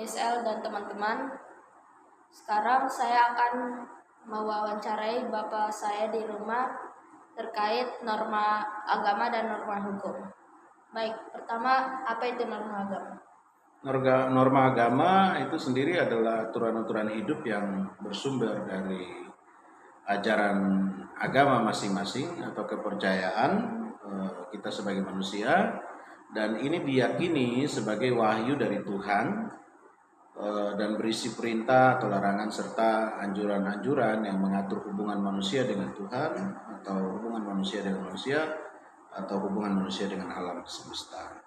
Miss L dan teman-teman. Sekarang saya akan mewawancarai bapak saya di rumah terkait norma agama dan norma hukum. Baik, pertama, apa itu norma agama? Norma agama itu sendiri adalah aturan-aturan hidup yang bersumber dari ajaran agama masing-masing atau kepercayaan kita sebagai manusia, dan ini diyakini sebagai wahyu dari Tuhan dan berisi perintah atau larangan serta anjuran-anjuran yang mengatur hubungan manusia dengan Tuhan atau hubungan manusia dengan manusia atau hubungan manusia dengan alam semesta.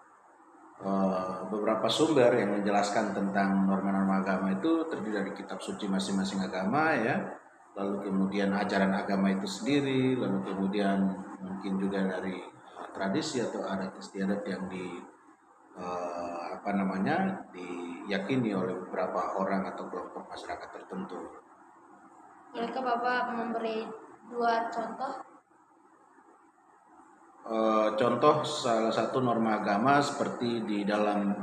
Beberapa sumber yang menjelaskan tentang norma-norma agama itu terdiri dari kitab suci masing-masing agama ya, lalu kemudian ajaran agama itu sendiri, lalu kemudian mungkin juga dari tradisi atau adat istiadat yang diyakini oleh beberapa orang atau kelompok masyarakat tertentu. Bolehkah Bapak memberi 2 contoh? Contoh salah satu norma agama seperti di dalam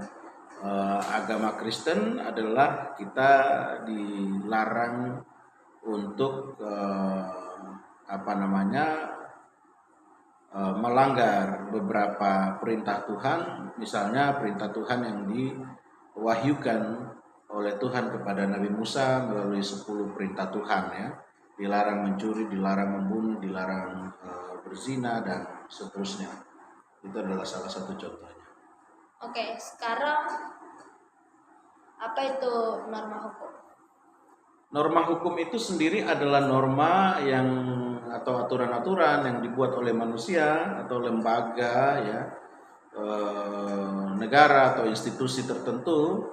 agama Kristen adalah kita dilarang untuk melanggar beberapa perintah Tuhan, misalnya perintah Tuhan yang diwahyukan oleh Tuhan kepada Nabi Musa melalui 10 perintah Tuhan ya. Dilarang mencuri, dilarang membunuh, dilarang berzina dan seterusnya. Itu adalah salah satu contohnya. Oke, sekarang apa itu norma hukum? Norma hukum itu sendiri adalah norma yang atau aturan-aturan yang dibuat oleh manusia atau lembaga ya, negara atau institusi tertentu,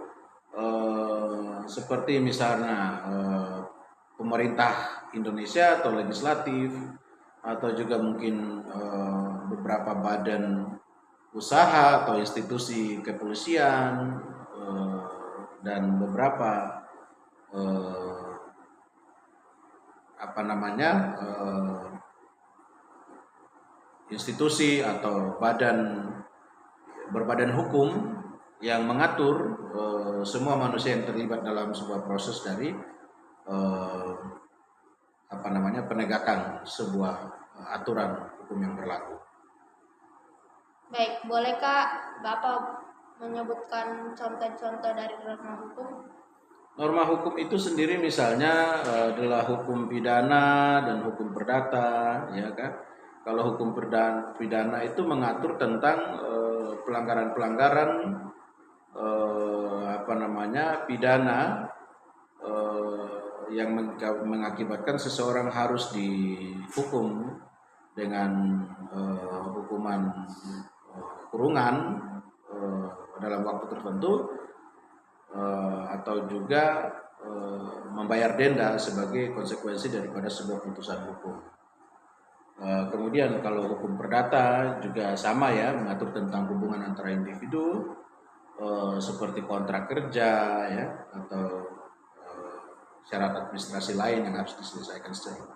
seperti misalnya pemerintah Indonesia atau legislatif, atau juga mungkin beberapa badan usaha atau institusi kepolisian, dan beberapa institusi atau berbadan hukum yang mengatur semua manusia yang terlibat dalam sebuah proses dari penegakan sebuah aturan hukum yang berlaku. Baik, bolehkah Bapak menyebutkan contoh-contoh dari norma hukum? Norma hukum itu sendiri misalnya adalah hukum pidana dan hukum perdata, ya kan? Kalau hukum pidana itu mengatur tentang pelanggaran-pelanggaran pidana yang mengakibatkan seseorang harus dihukum dengan hukuman kurungan dalam waktu tertentu, atau juga membayar denda sebagai konsekuensi daripada sebuah putusan hukum. Kemudian kalau hukum perdata juga sama ya, mengatur tentang hubungan antara individu seperti kontrak kerja ya, atau syarat administrasi lain yang harus diselesaikan secara.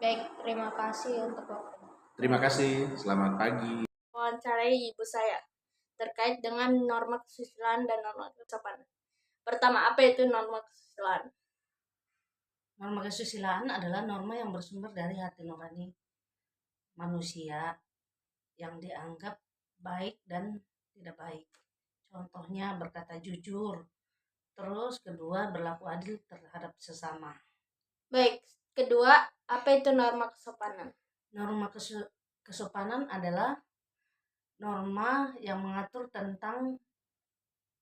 Baik, terima kasih untuk waktunya. Terima kasih, selamat pagi. Wawancarai ibu saya terkait dengan norma kesusilaan dan norma kesopanan. Pertama, apa itu norma kesusilaan? Norma kesusilaan adalah norma yang bersumber dari hati nurani manusia yang dianggap baik dan tidak baik. Contohnya berkata jujur. Terus kedua, berlaku adil terhadap sesama. Baik, kedua, apa itu norma kesopanan? Norma kesopanan adalah norma yang mengatur tentang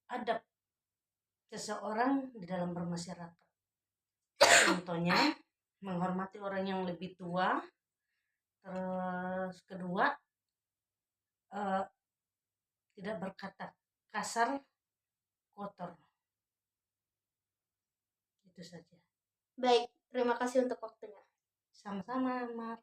adab seseorang di dalam bermasyarakat. Contohnya, menghormati orang yang lebih tua. Terus kedua, tidak berkata kasar, kotor. Itu saja. Baik, terima kasih untuk waktunya. Sama-sama, Mar.